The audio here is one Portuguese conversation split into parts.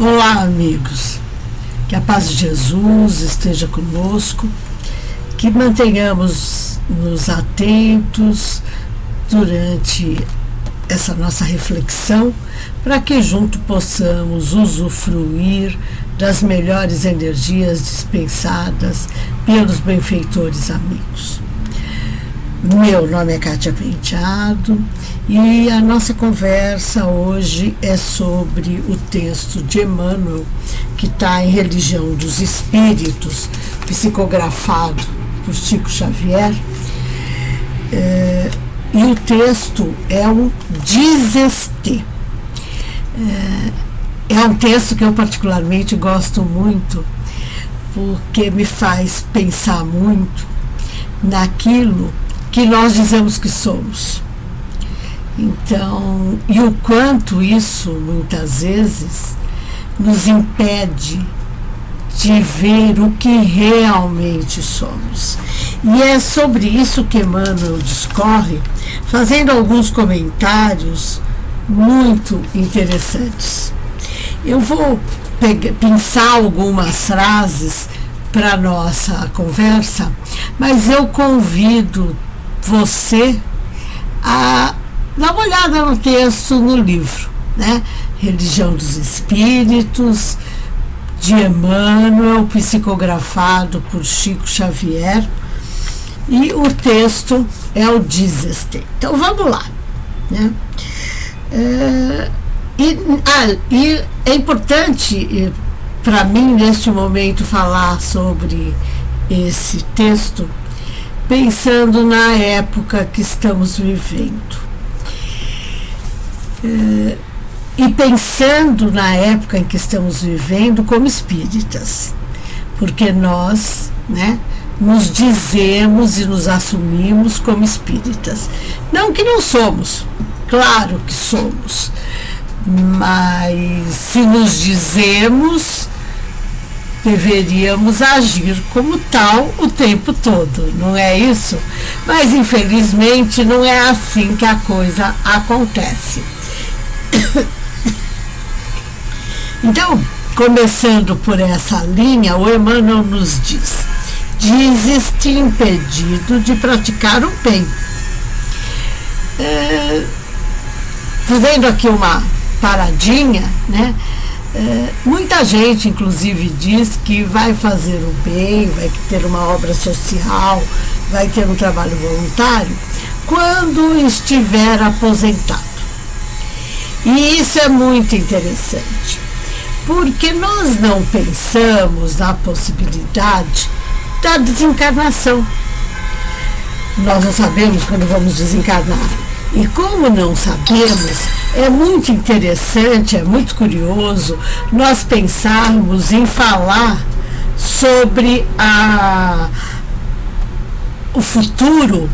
Olá, amigos. Que a paz de Jesus esteja conosco, que mantenhamos-nos atentos durante essa nossa reflexão, para que junto possamos usufruir das melhores energias dispensadas pelos benfeitores amigos. Meu nome é Kátia Penteado e a nossa conversa hoje é sobre o texto de Emmanuel, que está em Religião dos Espíritos, psicografado por Chico Xavier. E o texto é o Dizeste. É um texto que eu particularmente gosto muito, porque me faz pensar muito naquilo que nós dizemos que somos. Então, e o quanto isso, muitas vezes, nos impede de ver o que realmente somos. E é sobre isso que Emmanuel discorre, fazendo alguns comentários muito interessantes. Eu vou pensar algumas frases para a nossa conversa, mas eu convido você a dar uma olhada no texto no livro, né? Religião dos Espíritos, de Emmanuel, psicografado por Chico Xavier, e o texto é o Dizeste. Então vamos lá, né? E é importante para mim neste momento falar sobre esse texto pensando na época que estamos vivendo. E pensando na época em que estamos vivendo como espíritas, porque nós, né, nos dizemos e nos assumimos como espíritas. Não que não somos, claro que somos, mas se nos dizemos, deveríamos agir como tal o tempo todo, não é isso? Mas infelizmente não é assim que a coisa acontece. Então, começando por essa linha, o Emmanuel nos diz: dizes-te impedido de praticar o bem. Fazendo aqui uma paradinha, né? Muita gente, inclusive, diz que vai fazer o bem, vai ter uma obra social, vai ter um trabalho voluntário quando estiver aposentado. E isso é muito interessante, porque nós não pensamos na possibilidade da desencarnação. Nós não sabemos quando vamos desencarnar. E como não sabemos, é muito interessante, é muito curioso nós pensarmos em falar sobre o futuro,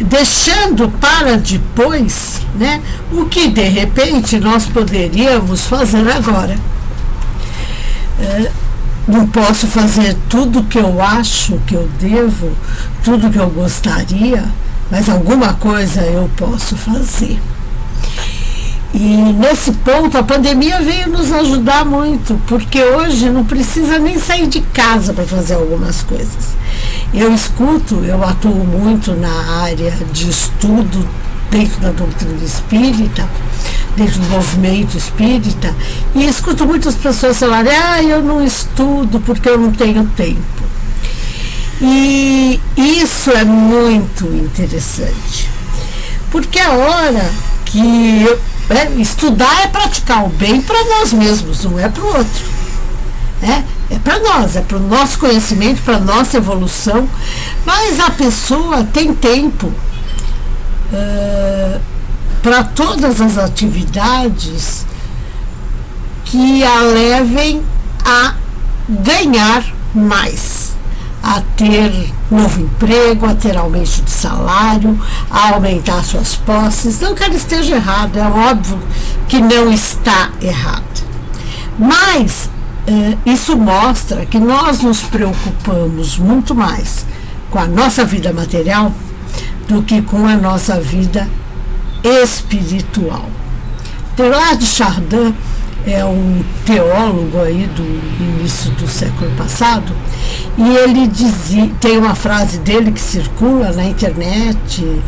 deixando para depois, né, o que de repente nós poderíamos fazer agora. Não posso fazer tudo o que eu acho que eu devo, tudo que eu gostaria, mas alguma coisa eu posso fazer. E nesse ponto a pandemia veio nos ajudar muito, porque hoje não precisa nem sair de casa para fazer algumas coisas. Eu atuo muito na área de estudo dentro da doutrina espírita, dentro do movimento espírita, e escuto muitas pessoas falarem: eu não estudo porque eu não tenho tempo. E isso é muito interessante, porque a hora que estudar é praticar o bem para nós mesmos, não é para o outro. É para nós, é para o nosso conhecimento, para a nossa evolução, mas a pessoa tem tempo para todas as atividades que a levem a ganhar mais, a ter novo emprego, a ter aumento de salário, a aumentar suas posses. Não que ela esteja errado, é óbvio que não está errado. Mas isso mostra que nós nos preocupamos muito mais com a nossa vida material do que com a nossa vida espiritual. Teilhard de Chardin, é um teólogo aí do início do século passado, e ele dizia, tem uma frase dele que circula na internet,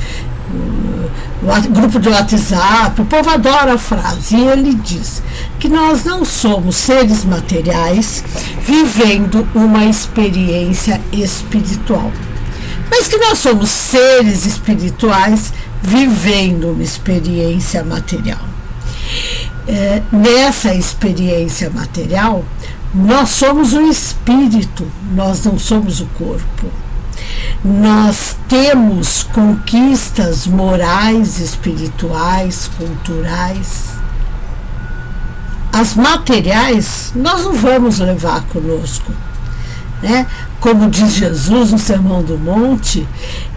grupo de WhatsApp, o povo adora a frase, e ele diz que nós não somos seres materiais vivendo uma experiência espiritual, mas que nós somos seres espirituais vivendo uma experiência material. Nessa experiência material, nós somos o espírito, nós não somos o corpo. Nós temos conquistas morais, espirituais, culturais. As materiais nós não vamos levar conosco, né? Como diz Jesus no Sermão do Monte,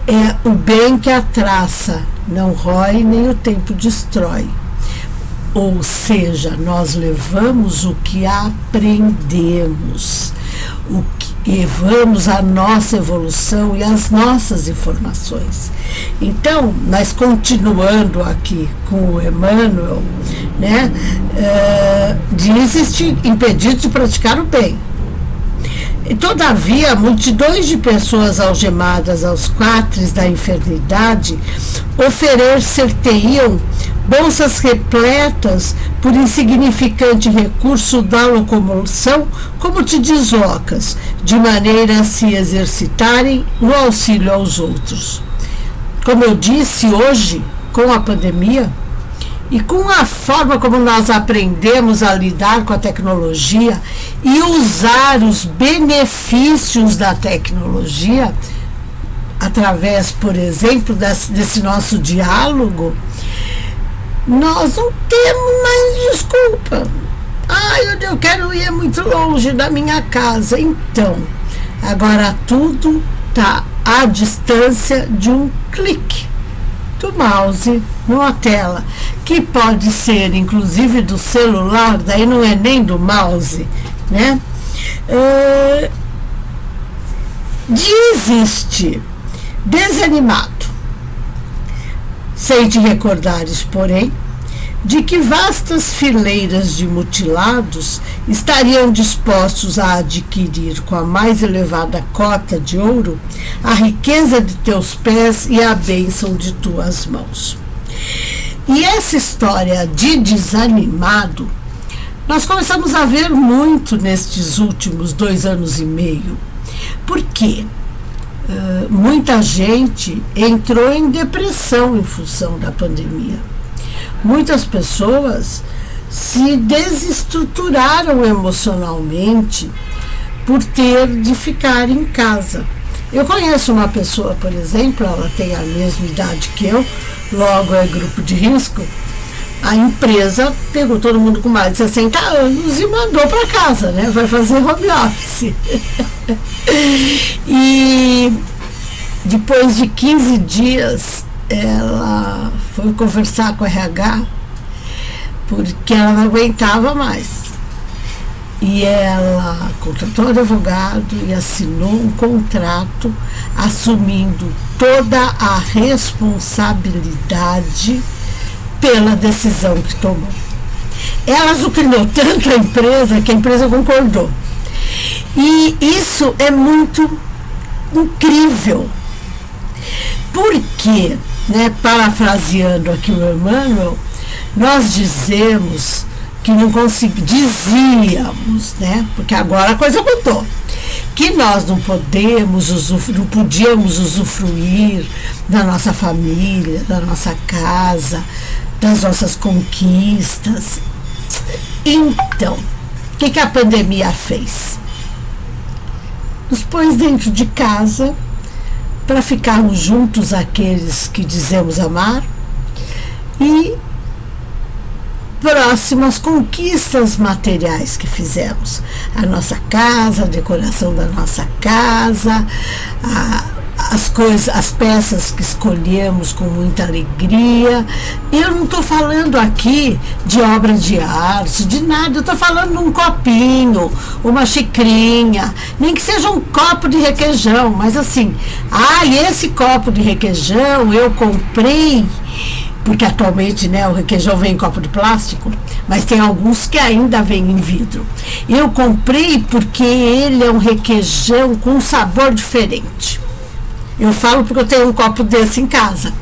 é o bem que a traça não rói nem o tempo destrói. Ou seja, nós levamos o que aprendemos, o que levamos a nossa evolução e as nossas informações. Então, mas continuando aqui com o Emmanuel, né, diz-se impedido de praticar o bem. E, todavia, multidões de pessoas algemadas aos quatres da enfermidade oferecer-te-iam bolsas repletas por insignificante recurso da locomoção, como te deslocas, de maneira a se exercitarem no auxílio aos outros. Como eu disse hoje, com a pandemia, e com a forma como nós aprendemos a lidar com a tecnologia e usar os benefícios da tecnologia, através, por exemplo, desse nosso diálogo, nós não temos mais desculpa. Eu quero ir muito longe da minha casa. Então, agora tudo está à distância de um clique do mouse numa tela, que pode ser inclusive do celular, daí não é nem do mouse, né? Desiste, desanimado, sei te recordares, porém, de que vastas fileiras de mutilados estariam dispostos a adquirir com a mais elevada cota de ouro a riqueza de teus pés e a bênção de tuas mãos. E essa história de desanimado, nós começamos a ver muito nestes últimos 2 anos e meio. Por quê? Muita gente entrou em depressão em função da pandemia. Muitas pessoas se desestruturaram emocionalmente por ter de ficar em casa. Eu conheço uma pessoa, por exemplo, ela tem a mesma idade que eu, logo é grupo de risco. A empresa pegou todo mundo com mais de 60 anos e mandou para casa, né? Vai fazer home office. E depois de 15 dias, ela foi conversar com a RH porque ela não aguentava mais. E ela contratou um advogado e assinou um contrato assumindo toda a responsabilidade pela decisão que tomou. Ela azucrinou tanto a empresa que a empresa concordou. E isso é muito incrível. Porque, né, parafraseando aqui o Emmanuel, nós dizemos que não dizíamos, né, porque agora a coisa mudou, que nós não podíamos usufruir da nossa família, da nossa casa, das nossas conquistas. Então, o que a pandemia fez? Nos pôs dentro de casa para ficarmos juntos aqueles que dizemos amar e próximas conquistas materiais que fizemos. A nossa casa, a decoração da nossa casa, as coisas, as peças que escolhemos com muita alegria. Eu não estou falando aqui de obra de arte, de nada. Eu estou falando de um copinho, uma xicrinha, nem que seja um copo de requeijão, mas assim, esse copo de requeijão eu comprei porque atualmente, né, o requeijão vem em copo de plástico, mas tem alguns que ainda vêm em vidro. Eu comprei porque ele é um requeijão com um sabor diferente. Eu falo porque eu tenho um copo desse em casa.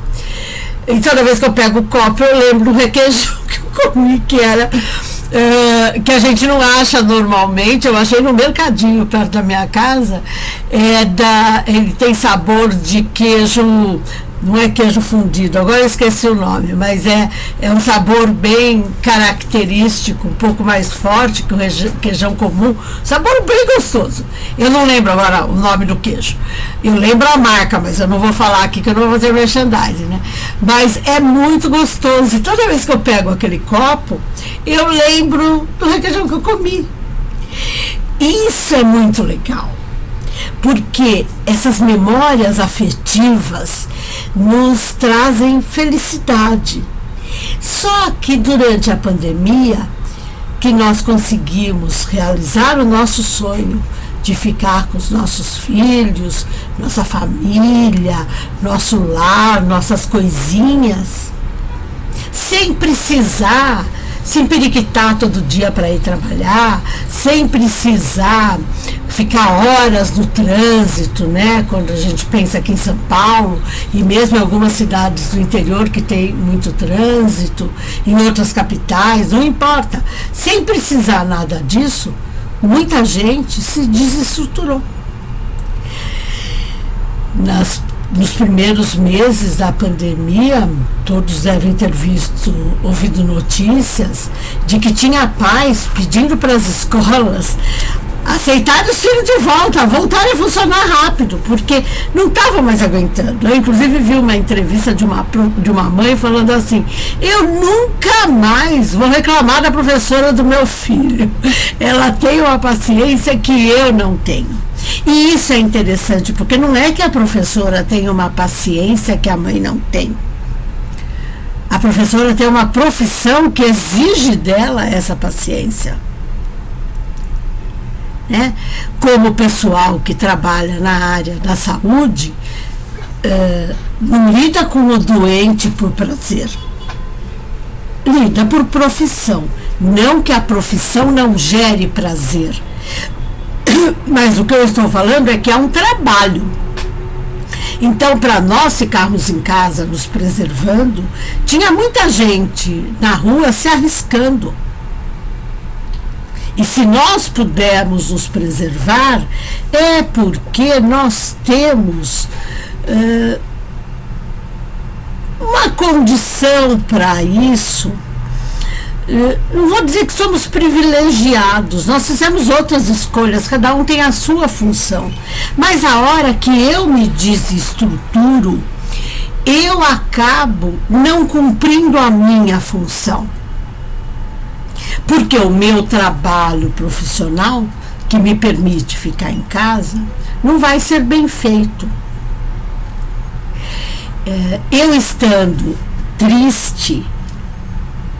E toda vez que eu pego o copo, eu lembro do requeijão que eu comi, que era... que a gente não acha normalmente. Eu achei no mercadinho perto da minha casa. Ele tem sabor de queijo, não é queijo fundido, agora eu esqueci o nome, mas é um sabor bem característico, um pouco mais forte que o queijão comum, sabor bem gostoso. Eu não lembro agora o nome do queijo, eu lembro a marca, mas eu não vou falar aqui que eu não vou fazer merchandising, né? Mas é muito gostoso, e toda vez que eu pego aquele copo, eu lembro do requeijão que eu comi. Isso é muito legal, porque essas memórias afetivas nos trazem felicidade. Só que durante a pandemia que nós conseguimos realizar o nosso sonho de ficar com os nossos filhos, nossa família, nosso lar, nossas coisinhas, sem precisar se empiriquitar todo dia para ir trabalhar, sem precisar ficar horas no trânsito, né? Quando a gente pensa aqui em São Paulo, e mesmo em algumas cidades do interior que tem muito trânsito, em outras capitais, não importa. Sem precisar nada disso, muita gente se desestruturou. Nos primeiros meses da pandemia, todos devem ter ouvido notícias de que tinha pais pedindo para as escolas aceitarem os filhos de volta, voltarem a funcionar rápido, porque não estavam mais aguentando. Eu, inclusive, vi uma entrevista de uma mãe falando assim: eu nunca mais vou reclamar da professora do meu filho. Ela tem uma paciência que eu não tenho. E isso é interessante, porque não é que a professora tem uma paciência que a mãe não tem. A professora tem uma profissão que exige dela essa paciência. Né? Como o pessoal que trabalha na área da saúde não lida com o doente por prazer. Lida por profissão. Não que a profissão não gere prazer. Mas o que eu estou falando é que é um trabalho. Então, para nós ficarmos em casa nos preservando, tinha muita gente na rua se arriscando. E se nós pudermos nos preservar, é porque nós temos uma condição para isso. Não vou dizer que somos privilegiados, nós fizemos outras escolhas, cada um tem a sua função, mas a hora que eu me desestruturo, eu acabo não cumprindo a minha função, porque o meu trabalho profissional, que me permite ficar em casa, não vai ser bem feito. Eu estando triste,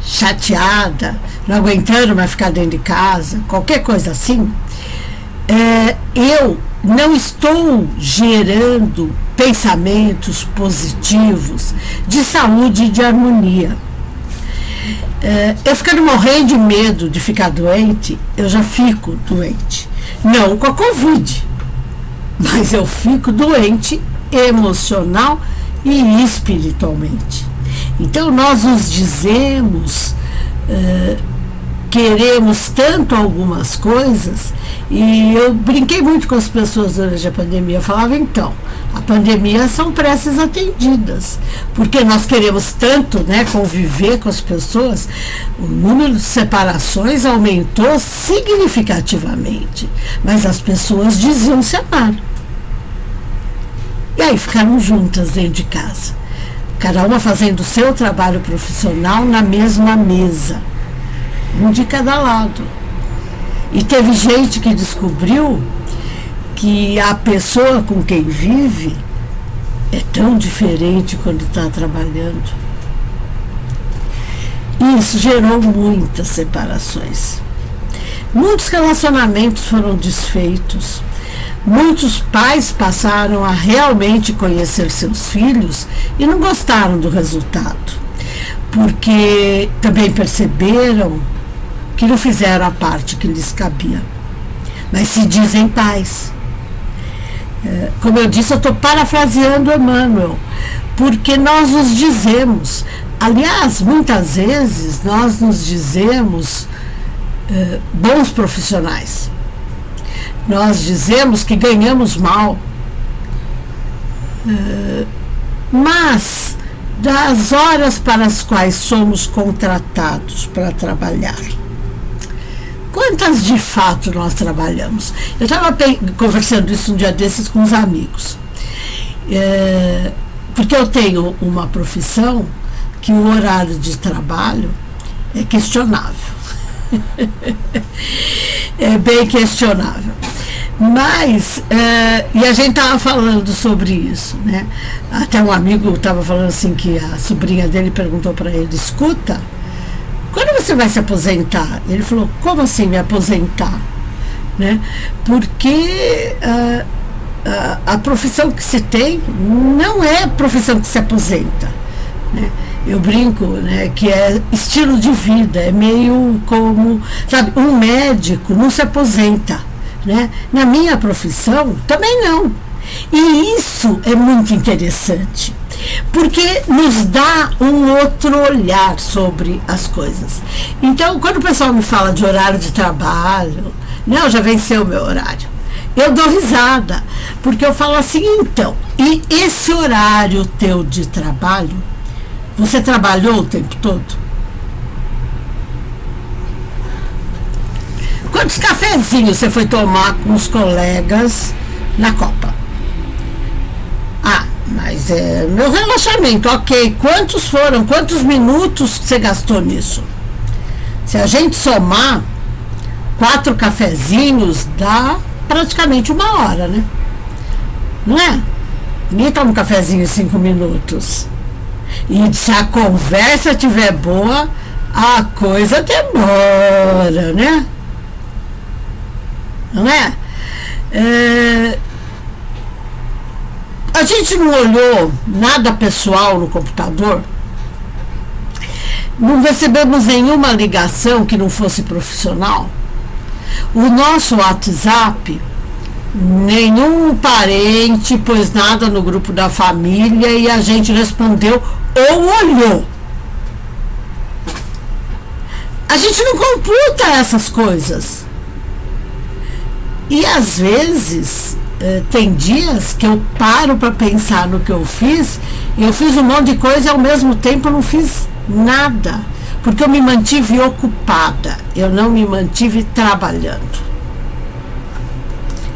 chateada, não aguentando mais ficar dentro de casa, qualquer coisa assim, eu não estou gerando pensamentos positivos de saúde e de harmonia. Eu ficando morrendo de medo de ficar doente, eu já fico doente. Não com a Covid, mas eu fico doente emocional e espiritualmente. Então nós nos dizemos, queremos tanto algumas coisas, e eu brinquei muito com as pessoas durante a pandemia. Eu falava, então, a pandemia são preces atendidas, porque nós queremos tanto, né, conviver com as pessoas, o número de separações aumentou significativamente, mas as pessoas diziam se amar. E aí ficaram juntas dentro de casa, cada uma fazendo o seu trabalho profissional na mesma mesa, um de cada lado. E teve gente que descobriu que a pessoa com quem vive é tão diferente quando está trabalhando. E isso gerou muitas separações. Muitos relacionamentos foram desfeitos. Muitos pais passaram a realmente conhecer seus filhos e não gostaram do resultado. porque também perceberam que não fizeram a parte que lhes cabia, mas se dizem pais. Como eu disse, eu estou parafraseando Emmanuel, porque nós nos dizemos, aliás, muitas vezes nós nos dizemos bons profissionais, nós dizemos que ganhamos mal, mas das horas para as quais somos contratados para trabalhar, quantas de fato nós trabalhamos? Eu estava conversando isso um dia desses com os amigos, porque eu tenho uma profissão que o horário de trabalho é questionável. É bem questionável. Mas, e a gente estava falando sobre isso, né? Até um amigo estava falando assim que a sobrinha dele perguntou para ele: escuta, quando você vai se aposentar? Ele falou: como assim me aposentar? Né? Porque a profissão que se tem não é a profissão que se aposenta, né? Eu brinco, né, que é estilo de vida, é meio como, sabe, um médico não se aposenta, né? Na minha profissão também não. E isso é muito interessante, porque nos dá um outro olhar sobre as coisas. Então, quando o pessoal me fala de horário de trabalho, não, já venceu o meu horário, eu dou risada, porque eu falo assim: então, e esse horário teu de trabalho, você trabalhou o tempo todo? Quantos cafezinhos você foi tomar com os colegas na Copa? Ah, mas meu relaxamento, ok. Quantos foram? Quantos minutos você gastou nisso? Se a gente somar 4 cafezinhos, dá praticamente 1 hora, né? Não é? Ninguém toma um cafezinho em 5 minutos. E se a conversa estiver boa, a coisa demora, né? Não é? A gente não olhou nada pessoal no computador, não recebemos nenhuma ligação que não fosse profissional. O nosso WhatsApp, nenhum parente pôs nada no grupo da família e a gente respondeu ou olhou. A gente não computa essas coisas. E às vezes tem dias que eu paro para pensar no que eu fiz, e eu fiz um monte de coisa e ao mesmo tempo eu não fiz nada, porque eu me mantive ocupada, eu não me mantive trabalhando.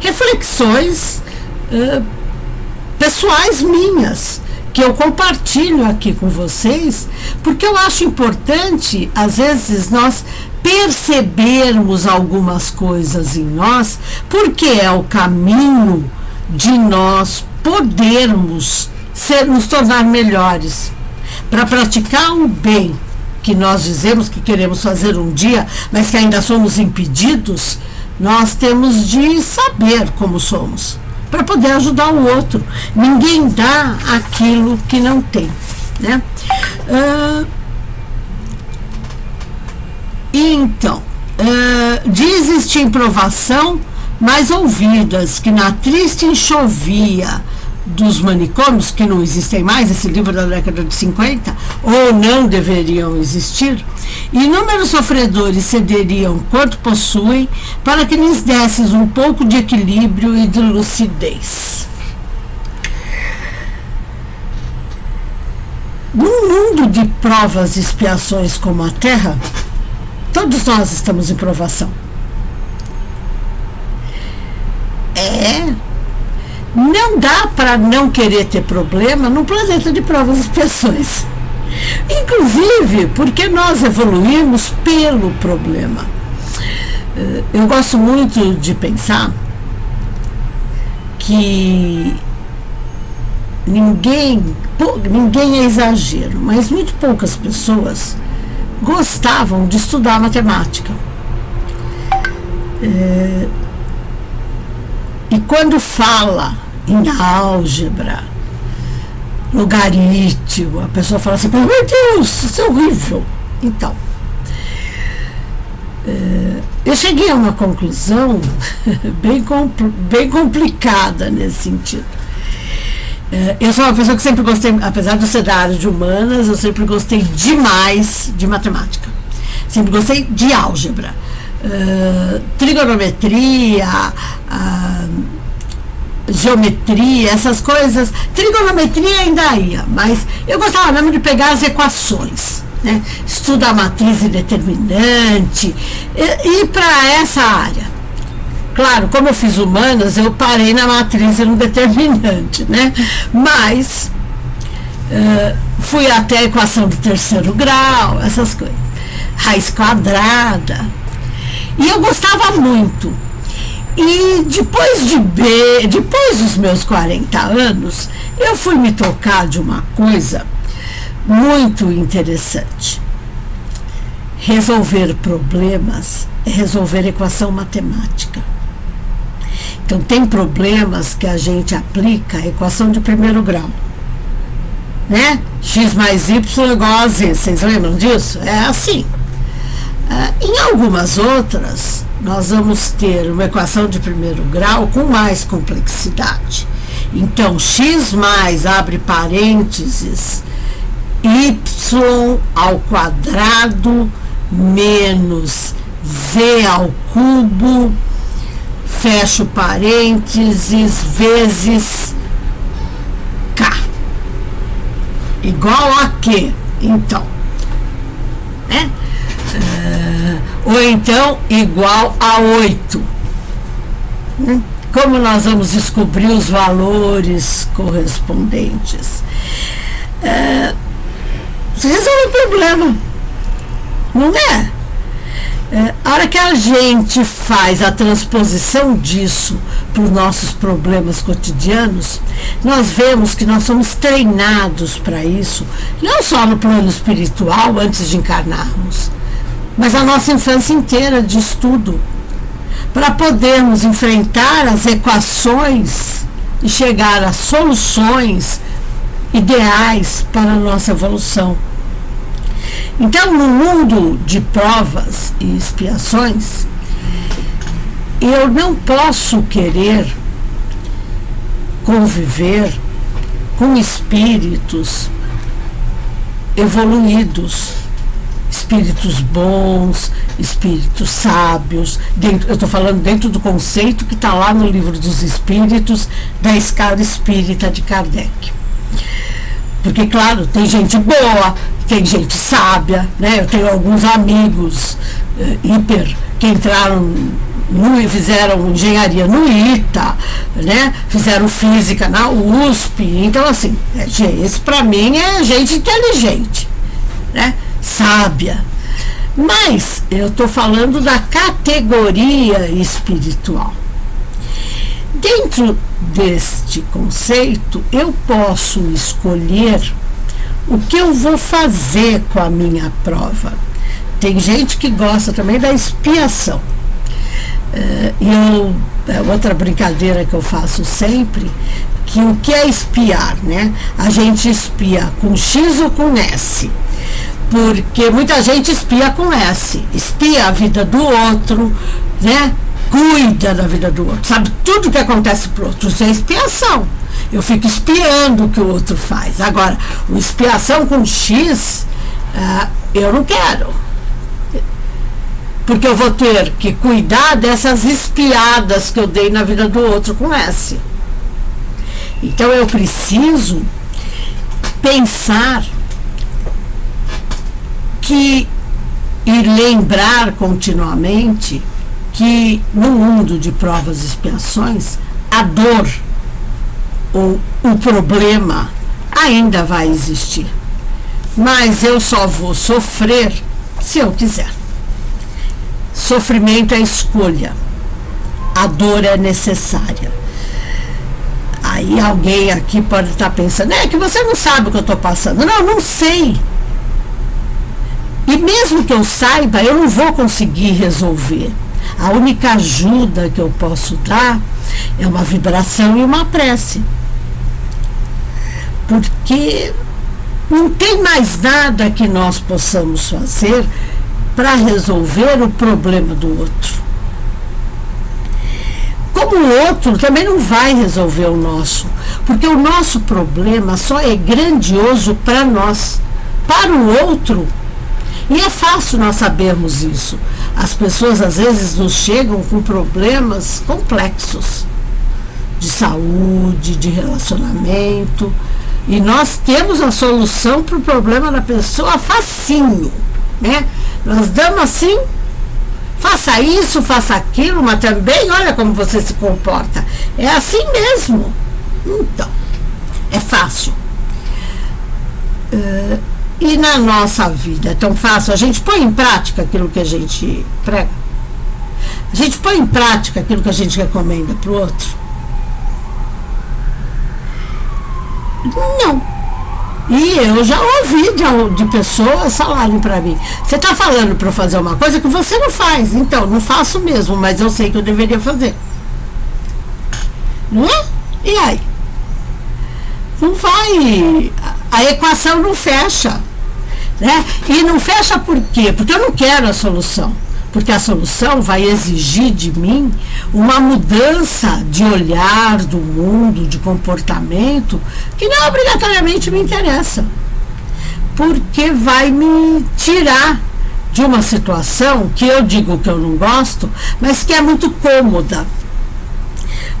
Reflexões pessoais minhas, que eu compartilho aqui com vocês, porque eu acho importante, às vezes, nós percebermos algumas coisas em nós, porque é o caminho de nós podermos nos tornar melhores, para praticar o bem que nós dizemos que queremos fazer um dia, mas que ainda somos impedidos. Nós temos de saber como somos, para poder ajudar o outro. Ninguém dá aquilo que não tem, né? Então, de existir provação mais ouvidas, que na triste enxovia dos manicômios, que não existem mais, esse livro da década de 50, ou não deveriam existir, inúmeros sofredores cederiam quanto possuem para que lhes desses um pouco de equilíbrio e de lucidez. Num mundo de provas e expiações como a Terra, todos nós estamos em provação. Não dá para não querer ter problema num planeta de provas e expiações. Inclusive porque nós evoluímos pelo problema. Eu gosto muito de pensar que ninguém é exagero, mas muito poucas pessoas gostavam de estudar matemática. E quando fala em álgebra, logaritmo, a pessoa fala assim, meu Deus, isso é horrível. Então, eu cheguei a uma conclusão bem complicada nesse sentido. Eu sou uma pessoa que sempre gostei, apesar de ser da área de humanas, eu sempre gostei demais de matemática. Sempre gostei de álgebra. Trigonometria, geometria, essas coisas. Trigonometria ainda ia, mas eu gostava mesmo de pegar as equações, né? Estudar a matriz determinante, e para essa área. Claro, como eu fiz humanas, eu parei na matriz e no determinante, né? Mas fui até a equação de terceiro grau, essas coisas. Raiz quadrada. E eu gostava muito. E depois dos meus 40 anos, eu fui me tocar de uma coisa muito interessante. Resolver problemas é resolver equação matemática. Então, tem problemas que a gente aplica a equação de primeiro grau, né? X mais Y igual a Z. Vocês lembram disso? É assim. Em algumas outras, nós vamos ter uma equação de primeiro grau com mais complexidade. Então, x mais, abre parênteses, y ao quadrado menos z ao cubo, fecho parênteses, vezes k. Igual a quê? Então, né? Ou então igual a 8. Como nós vamos descobrir os valores correspondentes? Você resolve o problema, não é? A hora que a gente faz a transposição disso para os nossos problemas cotidianos, nós vemos que nós somos treinados para isso, não só no plano espiritual antes de encarnarmos, mas a nossa infância inteira de estudo, para podermos enfrentar as equações e chegar a soluções ideais para a nossa evolução. Então, no mundo de provas e expiações, eu não posso querer conviver com espíritos evoluídos, espíritos bons, espíritos sábios. Eu estou falando dentro do conceito que está lá no Livro dos Espíritos, da escala espírita de Kardec. Porque, claro, tem gente boa, tem gente sábia, né? Eu tenho alguns amigos que entraram e fizeram engenharia no ITA, né? Fizeram física na USP. Então, assim, esse para mim é gente inteligente, né? Sábia. Mas eu estou falando da categoria espiritual. Dentro deste conceito, eu posso escolher o que eu vou fazer com a minha prova. Tem gente que gosta também da expiação. Outra brincadeira que eu faço sempre, que o que é espiar, né? A gente espia com X ou com S. Porque muita gente espia com S. Espia a vida do outro, né? Cuida da vida do outro, sabe tudo que acontece pro outro. Isso é expiação. Eu fico espiando o que o outro faz. Agora, uma expiação com X, eu não quero. Porque eu vou ter que cuidar dessas espiadas que eu dei na vida do outro com S. Então, eu preciso pensar e lembrar continuamente que no mundo de provas e expiações, a dor ou o problema ainda vai existir. Mas eu só vou sofrer se eu quiser. Sofrimento é escolha. A dor é necessária. Aí alguém aqui pode estar pensando, que você não sabe o que eu estou passando. Não sei. E mesmo que eu saiba, eu não vou conseguir resolver. A única ajuda que eu posso dar é uma vibração e uma prece. porque não tem mais nada que nós possamos fazer para resolver o problema do outro. Como o outro também não vai resolver o nosso, porque o nosso problema só é grandioso para nós. Para o outro, e é fácil nós sabermos isso. As pessoas às vezes nos chegam com problemas complexos de saúde, de relacionamento, e nós temos a solução para o problema da pessoa facinho, né? Nós damos assim, faça isso, faça aquilo, mas também olha como você se comporta. É assim mesmo. Então, é fácil. E na nossa vida é tão fácil? A gente põe em prática aquilo que a gente prega? A gente põe em prática aquilo que a gente recomenda para o outro? Não. E eu já ouvi de pessoas falarem para mim: você está falando para eu fazer uma coisa que você não faz. Então, não faço mesmo, mas eu sei que eu deveria fazer. Não é? E aí? Não vai. A equação não fecha. Né? E não fecha por quê? Porque eu não quero a solução. Porque a solução vai exigir de mim uma mudança de olhar do mundo, de comportamento, que não obrigatoriamente me interessa. Porque vai me tirar de uma situação que eu digo que eu não gosto, mas que é muito cômoda.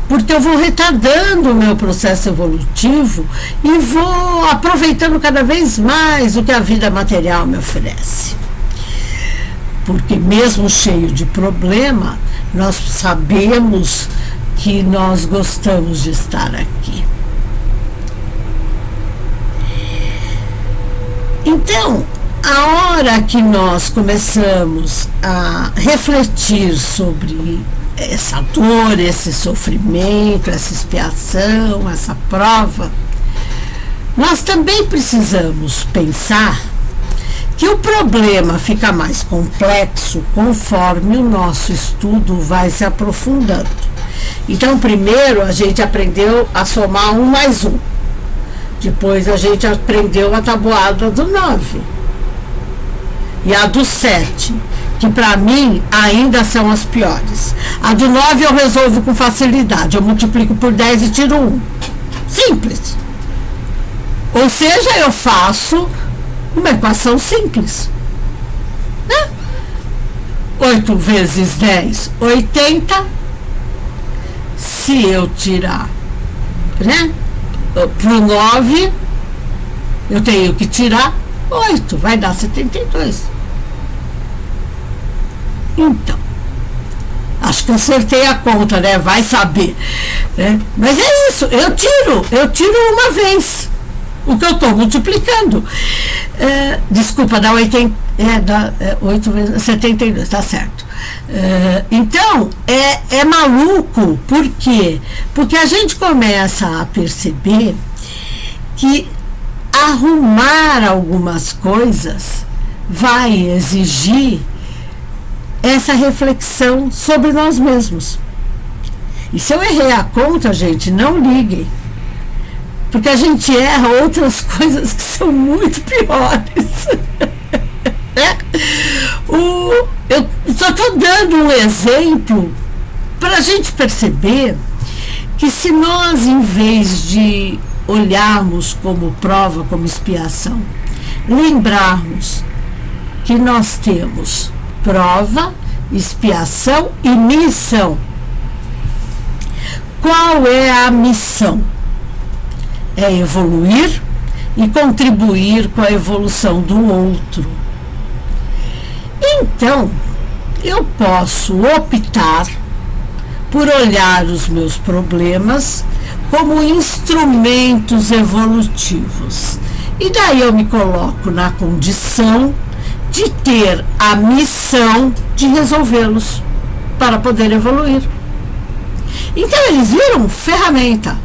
Porque eu vou retardando o meu processo evolutivo e vou aproveitando cada vez mais o que a vida material me oferece. Porque mesmo cheio de problema, nós sabemos que nós gostamos de estar aqui. Então, a hora que nós começamos a refletir sobre essa dor, esse sofrimento, essa expiação, essa prova, nós também precisamos pensar que o problema fica mais complexo conforme o nosso estudo vai se aprofundando. Então, primeiro a gente aprendeu a somar 1 mais 1. Depois a gente aprendeu a tabuada do 9. E a do 7, que para mim ainda são as piores. A do 9 eu resolvo com facilidade. Eu multiplico por 10 e tiro 1. Simples. Ou seja, eu faço uma equação simples. Né? 8 vezes 10, 80. Se eu tirar, né, pro 9, eu tenho que tirar 8, vai dar 72. Então, acho que acertei a conta, né? Vai saber. Né? Mas é isso, eu tiro uma vez o que eu estou multiplicando. Desculpa, dá 80, dá 8 vezes 72, tá certo. Então, é maluco, por quê? Porque a gente começa a perceber que arrumar algumas coisas vai exigir essa reflexão sobre nós mesmos. E se eu errei a conta, gente, não liguem. Porque a gente erra outras coisas que são muito piores. Eu só estou dando um exemplo para a gente perceber que se nós, em vez de olharmos como prova, como expiação, lembrarmos que nós temos prova, expiação e missão. Qual é a missão? É evoluir e contribuir com a evolução do outro. Então, eu posso optar por olhar os meus problemas como instrumentos evolutivos. E daí eu me coloco na condição de ter a missão de resolvê-los para poder evoluir. Então eles viram ferramenta.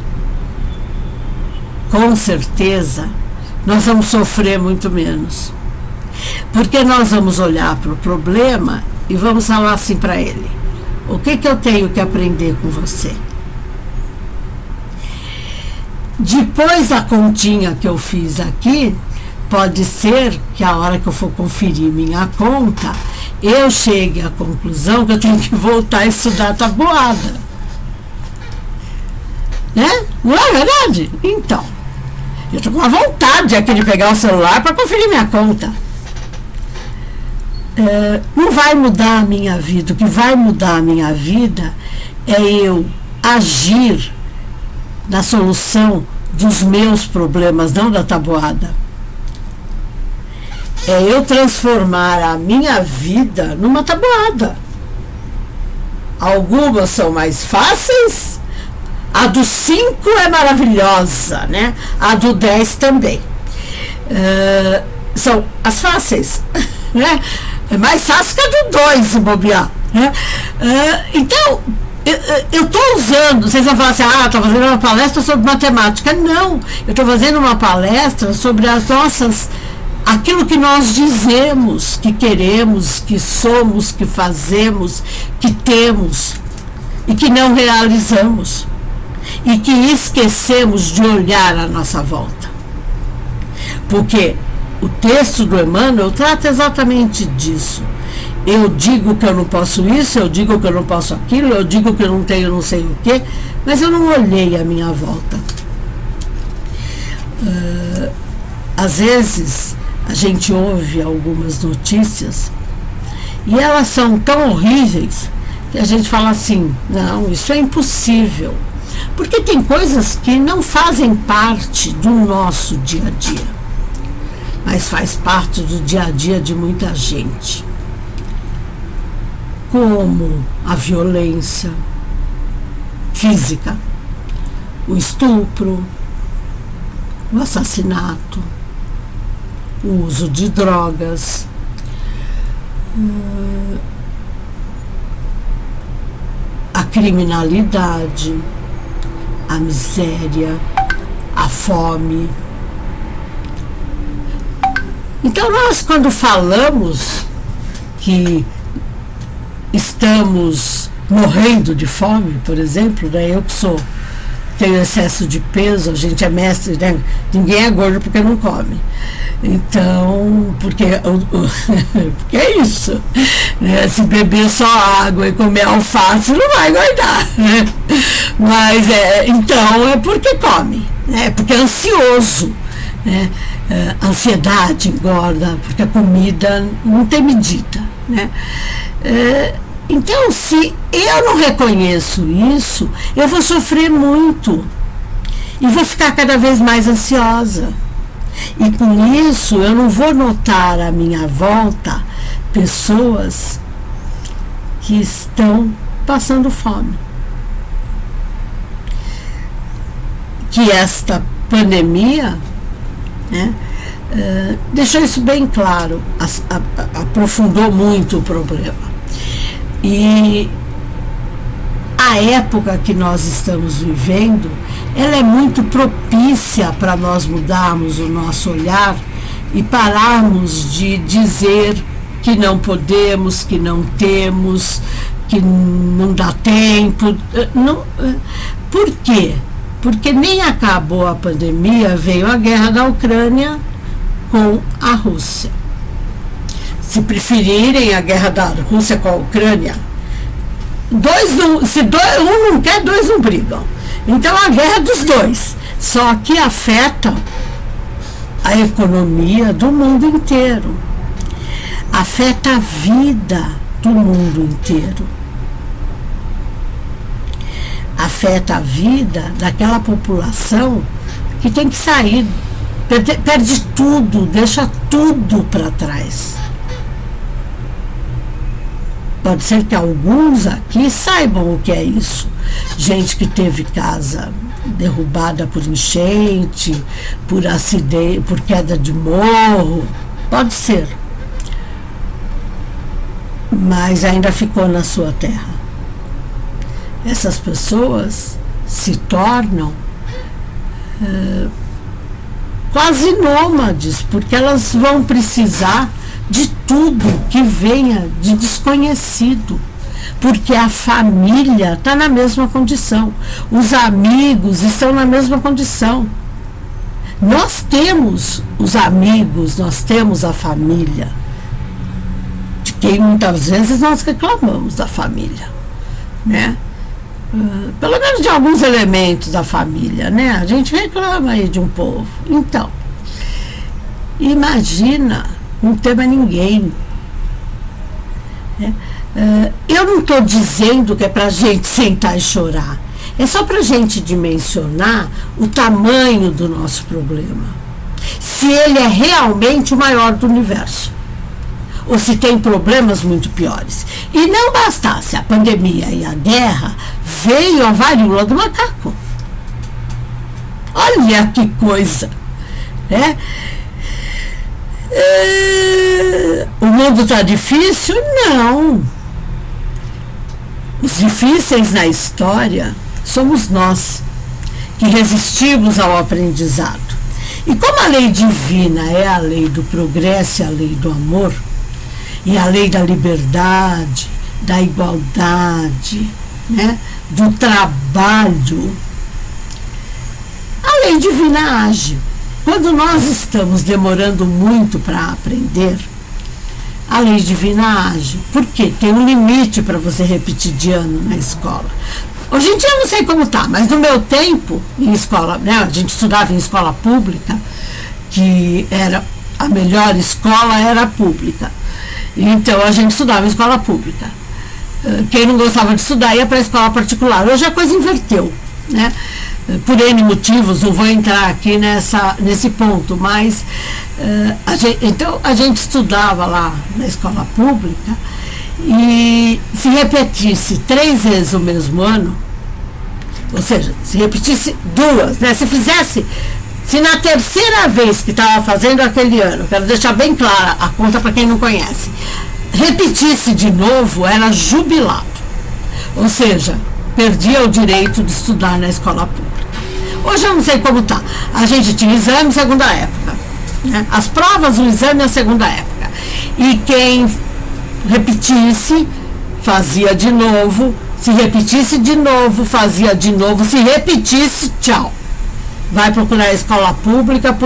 Com certeza nós vamos sofrer muito menos. Porque nós vamos olhar para o problema e vamos falar assim para ele: o que eu tenho que aprender com você? depois da continha que eu fiz aqui, pode ser que a hora que eu for conferir minha conta, eu chegue à conclusão que eu tenho que voltar a estudar tabuada. Né? Não é verdade? Então, eu estou com a vontade aqui de pegar o celular para conferir minha conta. Não vai mudar a minha vida. O que vai mudar a minha vida é eu agir na solução dos meus problemas, não da tabuada. É eu transformar a minha vida numa tabuada. Algumas são mais fáceis, a do 5 é maravilhosa, né? A do 10 também. São as fáceis, né? É mais fácil que a do 2, se bobear, né? Então, eu estou usando, vocês vão falar assim, estou fazendo uma palestra sobre matemática. Não, eu estou fazendo uma palestra sobre as nossas, aquilo que nós dizemos, que queremos, que somos, que fazemos, que temos e que não realizamos e que esquecemos de olhar à nossa volta. Porque o texto do Emmanuel trata exatamente disso. Eu digo que eu não posso isso, eu digo que eu não posso aquilo, eu digo que eu não tenho não sei o quê, mas eu não olhei à minha volta. Às vezes a gente ouve algumas notícias e elas são tão horríveis que a gente fala assim, não, isso é impossível. Porque tem coisas que não fazem parte do nosso dia a dia, mas faz parte do dia a dia de muita gente. Como a violência física, o estupro, o assassinato, o uso de drogas, a criminalidade, a miséria, a fome. Então nós, quando falamos que estamos morrendo de fome, por exemplo, né? Eu que tenho excesso de peso, a gente é mestre, né? Ninguém é gordo porque não come. Então, porque é isso, né? Se beber só água e comer alface, não vai engordar, né? Mas então é porque come, né? Porque é ansioso, né? Ansiedade engorda, porque a comida não tem medida, né? Então, se eu não reconheço isso, eu vou sofrer muito e vou ficar cada vez mais ansiosa. E com isso, eu não vou notar à minha volta pessoas que estão passando fome. Que esta pandemia, né, deixou isso bem claro, aprofundou muito o problema. E a época que nós estamos vivendo, ela é muito propícia para nós mudarmos o nosso olhar e pararmos de dizer que não podemos, que não temos, que não dá tempo. Não, por quê? Porque nem acabou a pandemia, veio a guerra da Ucrânia com a Rússia. Se preferirem a guerra da Rússia com a Ucrânia, um não quer, dois não brigam. Então a guerra dos dois. Só que afeta a economia do mundo inteiro. Afeta a vida do mundo inteiro. Afeta a vida daquela população que tem que sair, perde tudo, deixa tudo para trás. Pode ser que alguns aqui saibam o que é isso. Gente que teve casa derrubada por enchente, por acidente, por queda de morro. Pode ser. Mas ainda ficou na sua terra. Essas pessoas se tornam quase nômades, porque elas vão precisar de tudo que venha de desconhecido, porque a família está na mesma condição, os amigos estão na mesma condição. Nós temos os amigos, nós temos a família, de quem muitas vezes nós reclamamos da família, né? Pelo menos de alguns elementos da família, né? A gente reclama aí de um povo. Então, imagina não ter mais ninguém, né? Eu não estou dizendo que é para a gente sentar e chorar. É só para a gente dimensionar o tamanho do nosso problema. Se ele é realmente o maior do universo. Ou se tem problemas muito piores. E não bastasse a pandemia e a guerra, veio a varíola do macaco. Olha que coisa, né? O mundo está difícil? Não. Os difíceis na história somos nós, que resistimos ao aprendizado. E como a lei divina é a lei do progresso e a lei do amor, e a lei da liberdade, da igualdade, né, do trabalho, a lei divina age. Quando nós estamos demorando muito para aprender, a lei divina age. Por quê? Tem um limite para você repetir de ano na escola. Hoje em dia eu não sei como tá, mas no meu tempo, em escola, né, a gente estudava em escola pública, que era a melhor escola, era a pública. Então a gente estudava em escola pública. Quem não gostava de estudar ia para a escola particular. Hoje a coisa inverteu, né? Por N motivos, não vou entrar aqui nesse ponto, mas então a gente estudava lá na escola pública. E se repetisse 3 vezes o mesmo ano, ou seja, se repetisse 2, né? Se na terceira vez que estava fazendo aquele ano, quero deixar bem clara a conta para quem não conhece, repetisse de novo, era jubilado. Ou seja, perdia o direito de estudar na escola pública. Hoje eu não sei como está. A gente tinha exame segunda época, né? As provas, o exame é segunda época. E quem repetisse, fazia de novo, se repetisse de novo, fazia de novo, se repetisse, tchau. Vai procurar a escola pública,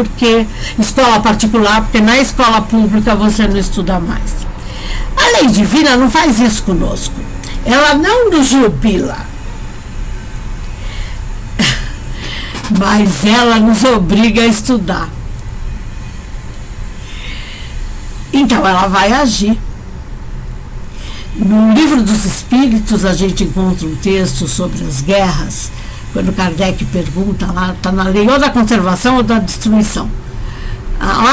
escola particular, porque na escola pública você não estuda mais. A lei divina não faz isso conosco. Ela não nos jubila, mas ela nos obriga a estudar. Então ela vai agir. No Livro dos Espíritos a gente encontra um texto sobre as guerras, quando Kardec pergunta lá, está na lei ou da conservação ou da destruição.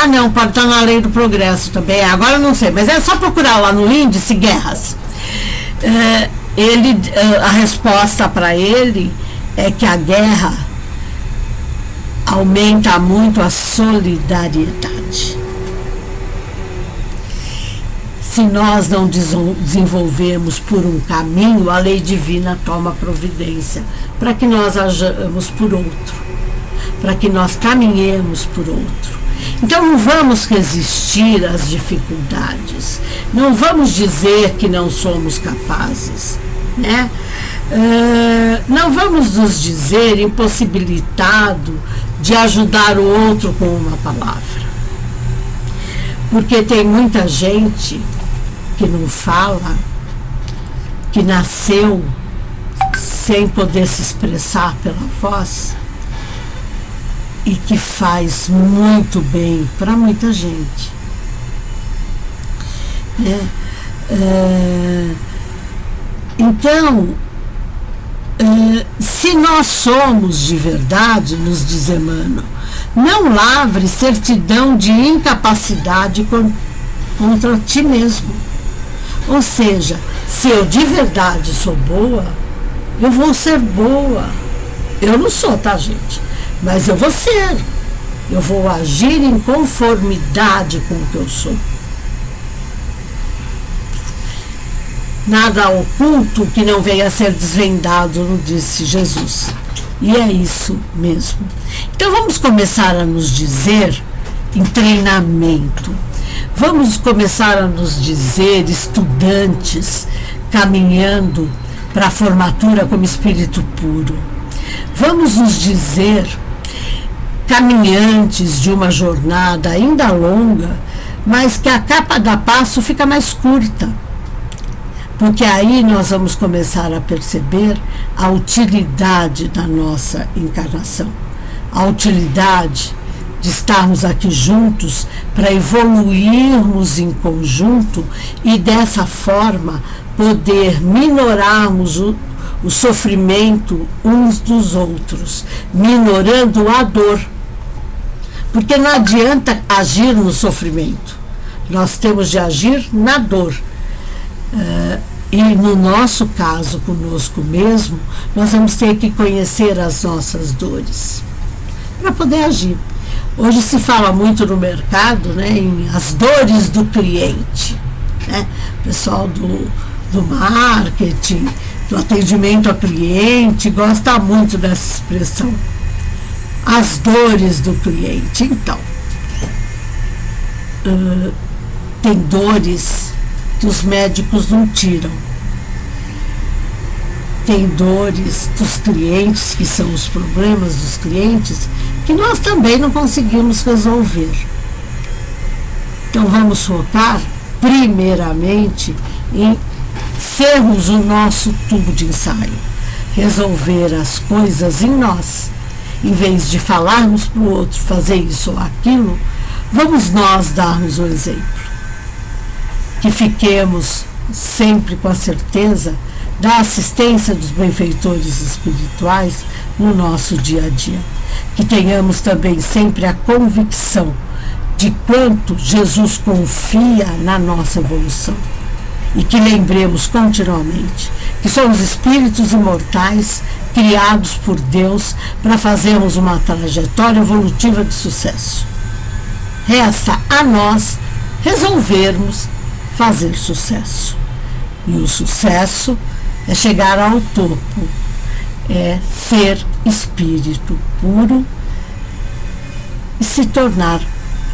Não, pode estar na lei do progresso também, agora eu não sei, mas é só procurar lá no índice guerras. A resposta para ele é que a guerra aumenta muito a solidariedade. Se nós não desenvolvermos por um caminho, a lei divina toma providência para que nós hajamos por outro, para que nós caminhemos por outro. Então não vamos resistir às dificuldades, não vamos dizer que não somos capazes, né? Não vamos nos dizer impossibilitado de ajudar o outro com uma palavra, porque tem muita gente que não fala, que nasceu sem poder se expressar pela voz e que faz muito bem para muita gente, né? Então, se nós somos de verdade, nos diz Emmanuel, não lavre certidão de incapacidade contra ti mesmo. Ou seja, se eu de verdade sou boa, eu vou ser boa. Eu não sou, tá, gente? Mas eu vou ser. Eu vou agir em conformidade com o que eu sou. Nada oculto que não venha a ser desvendado, nos disse Jesus. E é isso mesmo. Então vamos começar a nos dizer em treinamento. Vamos começar a nos dizer, estudantes, caminhando para a formatura como espírito puro. Vamos nos dizer caminhantes de uma jornada ainda longa, mas que a cada passo fica mais curta. Porque aí nós vamos começar a perceber a utilidade da nossa encarnação. A utilidade de estarmos aqui juntos para evoluirmos em conjunto e dessa forma poder minorarmos o sofrimento uns dos outros, minorando a dor. Porque não adianta agir no sofrimento, nós temos de agir na dor. E no nosso caso, conosco mesmo, nós vamos ter que conhecer as nossas dores para poder agir. Hoje se fala muito no mercado, né, em as dores do cliente, né? O pessoal do marketing, do atendimento ao cliente, gosta muito dessa expressão. As dores do cliente. Então, tem dores que os médicos não tiram. Tem dores dos clientes, que são os problemas dos clientes, que nós também não conseguimos resolver. Então vamos focar, primeiramente, em sermos o nosso tubo de ensaio, resolver as coisas em nós. Em vez de falarmos para o outro fazer isso ou aquilo, vamos nós darmos o exemplo. Que fiquemos sempre com a certeza da assistência dos benfeitores espirituais no nosso dia a dia. Que tenhamos também sempre a convicção de quanto Jesus confia na nossa evolução. E que lembremos continuamente que somos espíritos imortais criados por Deus para fazermos uma trajetória evolutiva de sucesso. Resta a nós resolvermos fazer sucesso. E o sucesso é chegar ao topo, é ser espírito puro e se tornar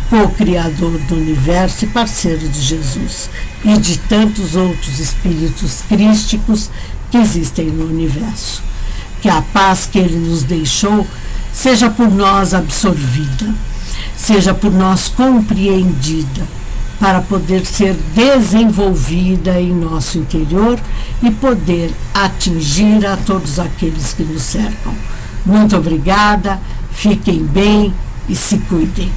co-criador do universo e parceiro de Jesus e de tantos outros espíritos crísticos que existem no universo. Que a paz que ele nos deixou seja por nós absorvida, seja por nós compreendida, para poder ser desenvolvida em nosso interior e poder atingir a todos aqueles que nos cercam. Muito obrigada, fiquem bem e se cuidem.